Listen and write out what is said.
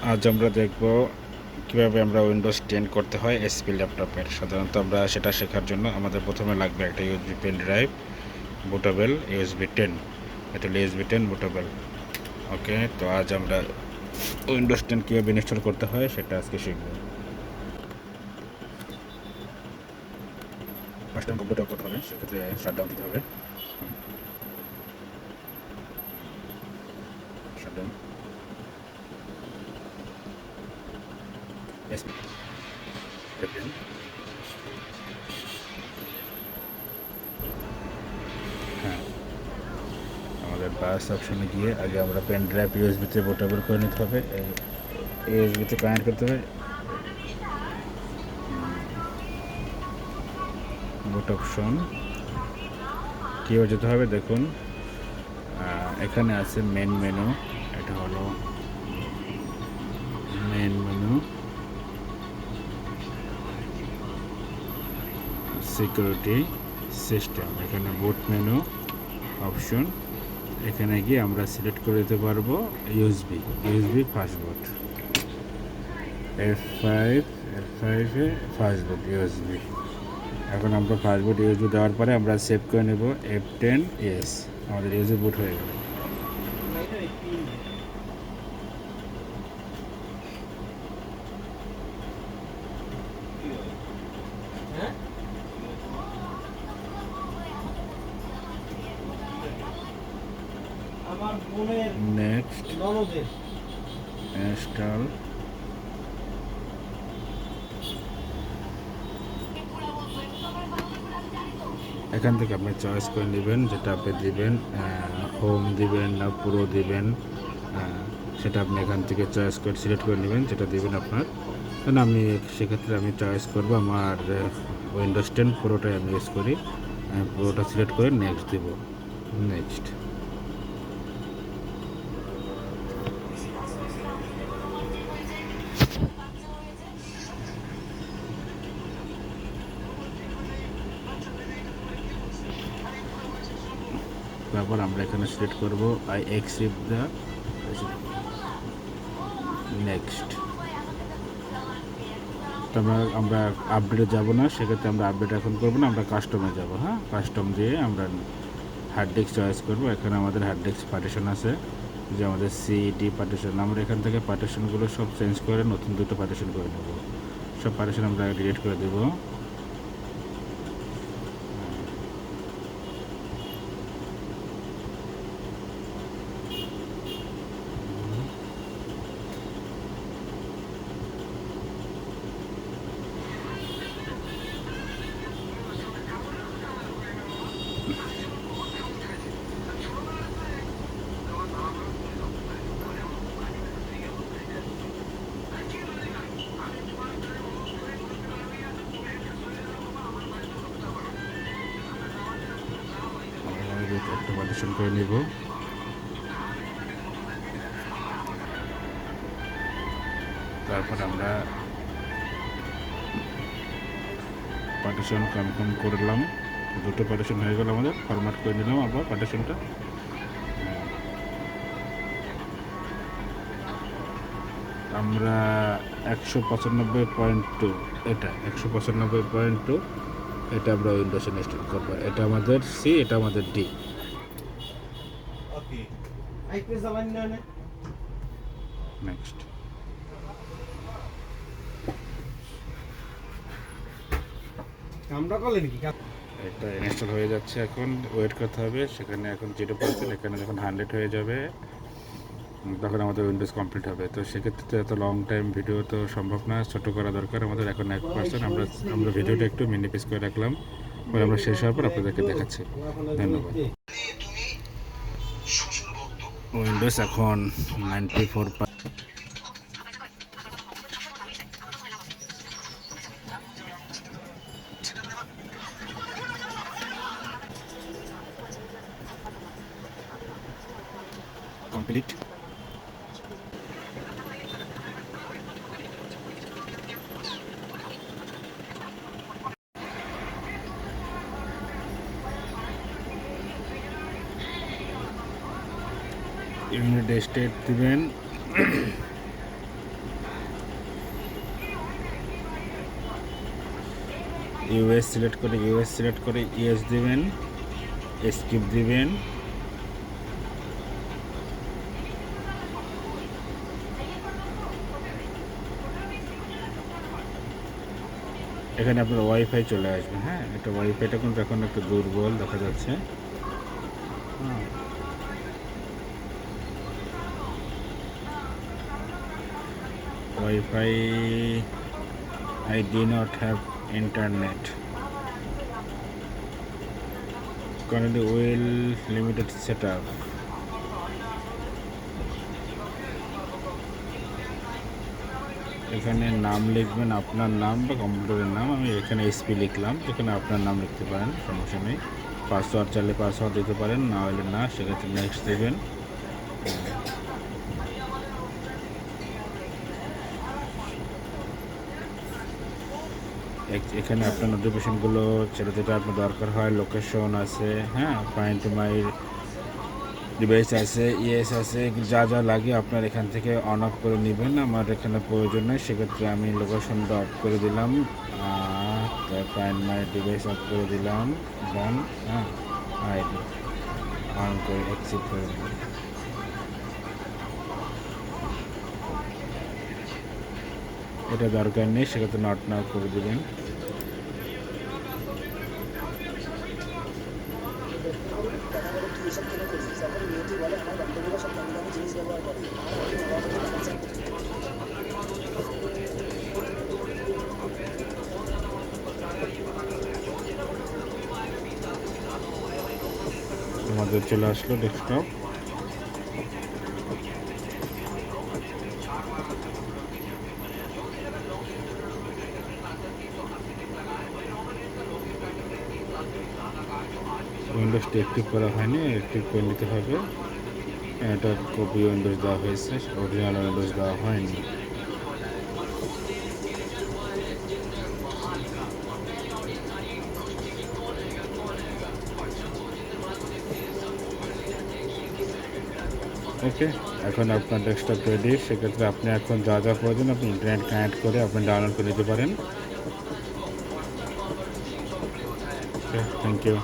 আজ আমরা দেখব কিভাবে আমরা উইন্ডোজ 10 করতে হয় এসপি ল্যাপটপের। সাধারণত আমরা সেটা শেখার জন্য আমাদের প্রথমে লাগবে একটা USB pen drive, bootable USB 10। এটা হলো ইউএসবি 10 বুটেবল। ওকে, তো আজ আমরা উইন্ডোজ 10 কীভাবে ইনস্টল করতে হয় সেটা আজকে শিখব। ফার্স্ট টাইম কম্পিউটার করতে হবে, সেক্ষেত্রে শাটডাউন দিতে হবে। শাটডাউন এসপি হ্যাঁ, আমাদের বাস অপশনে গিয়ে আগে আমরা পেন ড্রাইভ ইউএসবিতে বুটেবল করে নিতে হবে। ইউএসবিতে কানেক্ট করতে হবে। বুট অপশন কীভাবে যেতে হবে দেখুন, এখানে আছে মেন মেনু। এটা হলো মেন মেনু, সিকিউরিটি সিস্টেম, এখানে বুট মেনু অপশন। এখানে গিয়ে আমরা সিলেক্ট করে দিতে পারবো ইউএসবি ফাস্ট বুট, F5 ফাস্ট বুট ইউএসবি। এখন আমরা ফাস্ট বুট ইউএসবি দেওয়ার পরে আমরা সেভ করে নেব F10। ইয়েস, আমাদের ইউএসবি বুট হয়ে গেল। Next install. এখান থেকে আপনি চয়েস করে নেবেন যেটা আপনি দিবেন, হোম দিবেন না পুরো দিবেন, সেটা আপনি এখান থেকে চয়েস করে সিলেক্ট করে নেবেন যেটা দিবেন আপনার। কারণ আমি সেক্ষেত্রে আমি চয়েস করবো আমার উইন্ডোজ 10 পুরোটাই আমি ইউজ করি। আমি পুরোটা সিলেক্ট করে নেক্সট দেব। নেক্সট তারপর আমরা এখানে সিলেক্ট করব আই অ্যাকসেপ্ট দ্য নেক্সট। তারপর আমরা আপডেটে যাব না, সেক্ষেত্রে আমরা আপডেট এখন করবো না, আমরা কাস্টমে যাব। হ্যাঁ, কাস্টম দিয়ে আমরা হার্ড ডিস্ক চয়েস করবো। এখানে আমাদের হার্ড ডিস্ক পার্টিশন আছে, যে আমাদের সিডি পার্টিশন। আমরা এখান থেকে পার্টিশনগুলো সব চেঞ্জ করে নতুন দুটো পার্টিশন করে নেব। সব পার্টিশন আমরা ডিলিট করে দেবো। একটা পার্টিশন করে নেব। তারপর আমরা পার্টিশন কনফার্ম করলাম, দুটো পার্টিশন হয়ে গেল আমাদের। ফরম্যাট করে নিলাম আবার পার্টিশনটা। আমরা 195.2, এটা 195.2, এটা আমরা উইন্ডোজে ইনস্টল করবো। এটা আমাদের সি, এটা আমাদের ডি। নেক্সট এটা ইনস্টল হয়ে যাচ্ছে, এখন ওয়েট করতে হবে। সেখানে এখন 0%, এখানে যখন 100 হয়ে যাবে তখন আমাদের উইন্ডোজ কমপ্লিট হবে। তো সেক্ষেত্রে তো এত লং টাইম ভিডিও তো সম্ভব না, ছোটো করা দরকার আমাদের। এখন 1%, আমরা ভিডিওটা একটু মিনি পিস করে রাখলাম, পরে আমরা শেষ হওয়ার পর আপনাদেরকে দেখাচ্ছি। ধন্যবাদ। উইন্ডোজ এখন 94 কমপ্লিট। ইউনিট স্টেট দিবেন ইউএস সিলেক্ট করে ইয়েস দিবেন, স্কিপ দিবেন। এখানে আপনার ওয়াইফাই চলে আসবে। হ্যাঁ, এটা ওয়াইফাইটা কিন্তু এখন একটু দুর্বল দেখা যাচ্ছে। Wifi I do not have internet. Currently well limited setup. এখানে নাম লিখবেন, আপনার নাম বা কম্পিউটারের নাম। আমি এখানে এসপি লিখলাম, এখানে আপনার নাম লিখতে পারেন, সমস্যা নেই। পাসওয়ার্ড চাইলে পাসওয়ার্ড দিতে পারেন, না হলে না, সেক্ষেত্রে নেক্সট দেবেন। এখানে আপনার নোটিফিকেশনগুলো যেটা আপনার দরকার হয়, লোকেশন আছে, হ্যাঁ, ফাইন্ড মাই ডিভাইস আছে, ইএস আছে, যা যা লাগে আপনার এখান থেকে অন অফ করে নেবেন। আমার এখানে প্রয়োজন নেই, সেক্ষেত্রে আমি লোকেশনটা অফ করে দিলাম, ফাইন্ড মাই ডিভাইস অফ করে দিলাম, ডান। হ্যাঁ, আইডি অন করে অ্যাকসেপ্ট করে দিলাম। এটা দরকার নেই, সেক্ষেত্রে নট নাও করে দেবেন। আমাদের চলে আসলো ডেস্কটপ। উইন্ডোজটি অ্যাক্টিভ করা হয়নি, অ্যাক্টিভ করে নিতে হবে। এটা কপি উইন্ডোজ দেওয়া হয়েছে, অরিজিনাল উইন্ডোজ দেওয়া হয়নি। ওকে, এখন আপনার ডেস্কটপ রেডি। সেক্ষেত্রে আপনি এখন যা যা প্রয়োজন আপনি ইন্টারনেট কানেক্ট করে আপনি ডাউনলোড করে নিতে পারেন। ওকে, থ্যাংক ইউ।